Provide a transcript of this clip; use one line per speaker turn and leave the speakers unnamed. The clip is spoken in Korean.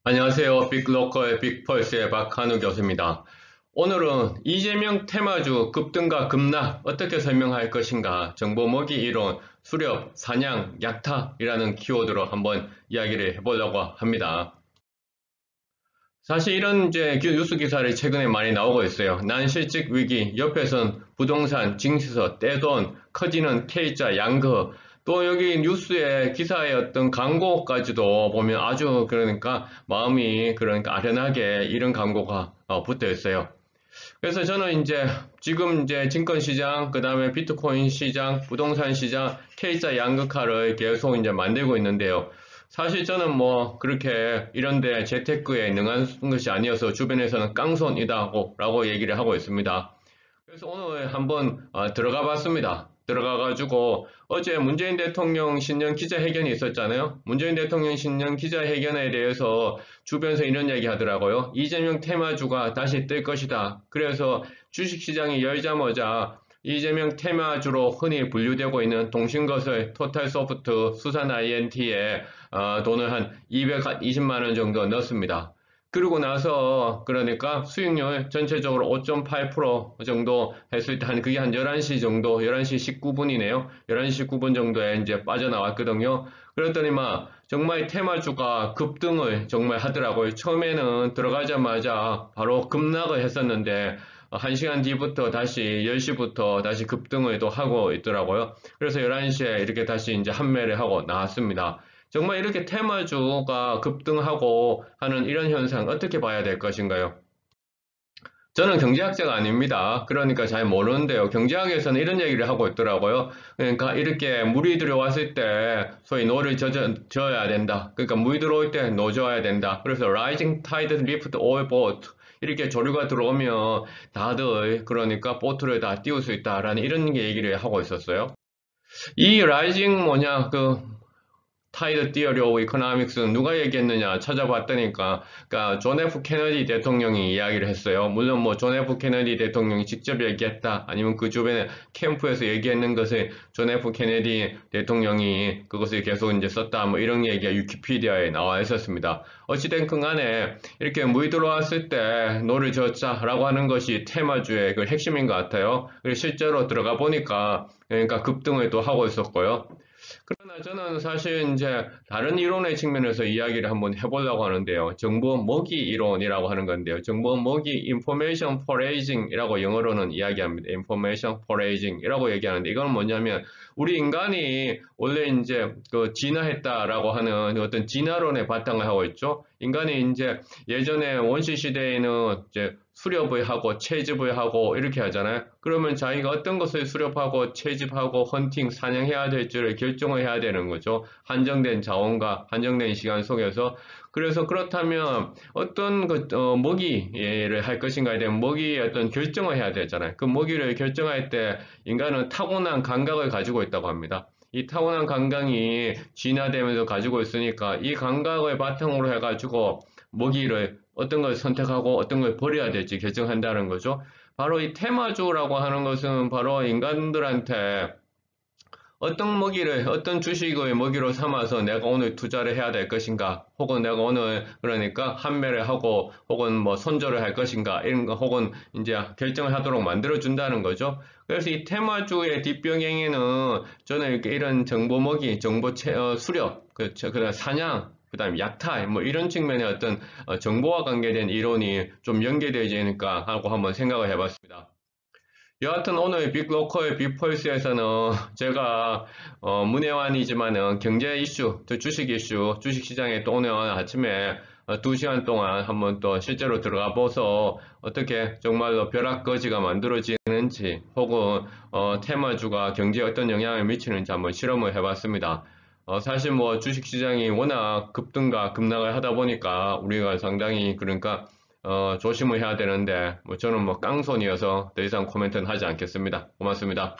안녕하세요. 빅로커의 빅펄스의 박한우 교수입니다. 오늘은 이재명 테마주 급등과 급락 어떻게 설명할 것인가, 정보 모기 이론, 수렵, 사냥, 약탈이라는 키워드로 한번 이야기를 해보려고 합니다. 사실 이런 이제 뉴스 기사를 최근에 많이 나오고 있어요. 난실직 위기, 옆에선 부동산, 징수서, 떼돈, 커지는 K자, 양거, 또 여기 뉴스에 기사의 어떤 광고까지도 보면 아주 그러니까 마음이 그러니까 아련하게 이런 광고가 붙어 있어요. 그래서 저는 이제 지금 이제 증권시장, 그 다음에 비트코인 시장, 부동산 시장, K자 양극화를 계속 이제 만들고 있는데요. 사실 저는 뭐 그렇게 이런데 재테크에 능한 것이 아니어서 주변에서는 깡손이다라고 얘기를 하고 있습니다. 그래서 오늘 한번 들어가 봤습니다. 들어가 가지고 어제 문재인 대통령 신년 기자회견이 있었잖아요. 문재인 대통령 신년 기자회견에 대해서 주변에서 이런 얘기 하더라고요. 이재명 테마주가 다시 뜰 것이다. 그래서 주식시장이 열자마자 이재명 테마주로 흔히 분류되고 있는 동신것을 토탈소프트, 수산 INT에 돈을 한 220만 원 정도 넣습니다. 그러고 나서 그러니까 수익률 전체적으로 5.8% 정도 했을 때 그게 한 11시 정도, 11시 19분이네요. 11시 19분 정도에 이제 빠져나왔거든요. 그랬더니 막 정말 테마주가 급등을 정말 하더라고요. 처음에는 들어가자마자 바로 급락을 했었는데 1시간 뒤부터 다시 10시부터 다시 급등을 또 하고 있더라고요. 그래서 11시에 이렇게 다시 이제 환매를 하고 나왔습니다. 정말 이렇게 테마주가 급등하고 하는 이런 현상 어떻게 봐야 될 것인가요? 저는 경제학자가 아닙니다. 그러니까 잘 모르는데요. 경제학에서는 이런 얘기를 하고 있더라고요. 그러니까 이렇게 물이 들어왔을 때 소위 노를 저어야 된다. 그러니까 물이 들어올 때 노져야 된다. 그래서 rising tide lift all boat. 이렇게 조류가 들어오면 다들 그러니까 보트를 다 띄울 수 있다라는 이런 얘기를 하고 있었어요. 이 라이징 뭐냐 타이드 티어리 오브 이코노믹스는 누가 얘기했느냐 찾아봤더니까 그러니까 존 F 케너디 대통령이 이야기를 했어요. 물론 뭐 존 F 케너디 대통령이 직접 얘기했다 아니면 그 주변에 캠프에서 얘기했는 것을 존 F 케너디 대통령이 그것을 계속 이제 썼다 뭐 이런 얘기가 위키피디아에 나와 있었습니다. 어찌됐든 간에 이렇게 물이 들어왔을 때 노를 젓자라고 하는 것이 테마주의 그 핵심인 것 같아요. 그리고 실제로 들어가 보니까 그러니까 급등을 또 하고 있었고요. 그러나 저는 사실 이제 다른 이론의 측면에서 이야기를 한번 해보려고 하는데요. 정보 모기 이론이라고 하는 건데요. 정보 모기 information foraging이라고 영어로는 이야기합니다. information foraging이라고 얘기하는데 이건 뭐냐면 우리 인간이 원래 이제 그 진화했다라고 하는 어떤 진화론에 바탕을 하고 있죠. 인간이 이제 예전에 원시 시대에는 이제 수렵을 하고 채집을 하고 이렇게 하잖아요. 그러면 자기가 어떤 것을 수렵하고 채집하고 헌팅, 사냥해야 될지를 결정을 해야 되는 거죠. 한정된 자원과 한정된 시간 속에서. 그래서 그렇다면 어떤 먹이를 할 것인가에 대한 먹이의 어떤 결정을 해야 되잖아요. 그 먹이를 결정할 때 인간은 타고난 감각을 가지고 있다고 합니다. 이 타고난 감각이 진화되면서 가지고 있으니까 이 감각을 바탕으로 해가지고 먹이를 어떤 걸 선택하고 어떤 걸 버려야 될지 결정한다는 거죠. 바로 이 테마주라고 하는 것은 바로 인간들한테 어떤 먹이를, 어떤 주식의 먹이로 삼아서 내가 오늘 투자를 해야 될 것인가, 혹은 내가 오늘 그러니까 판매를 하고, 혹은 뭐 손절을 할 것인가, 이런 거, 혹은 이제 결정을 하도록 만들어준다는 거죠. 그래서 이 테마주의 뒷배경에는 저는 이렇게 이런 정보 먹이, 수렵, 그다음 사냥, 그다음 약탈, 뭐 이런 측면의 어떤 정보와 관계된 이론이 좀 연계되지 않을까 하고 한번 생각을 해봤습니다. 여하튼 오늘 빅로커의 빅펄스에서는 제가 문외한이지만은 경제 이슈, 또 주식 이슈, 주식시장에 또 오늘 아침에 2시간 동안 한번 또 실제로 들어가 보서 어떻게 정말로 벼락거지가 만들어지는지 혹은 테마주가 경제에 어떤 영향을 미치는지 한번 실험을 해봤습니다. 사실 뭐 주식시장이 워낙 급등과 급락을 하다 보니까 우리가 상당히 그러니까 조심을 해야 되는데, 뭐 저는 뭐 깡손이어서 더 이상 코멘트는 하지 않겠습니다. 고맙습니다.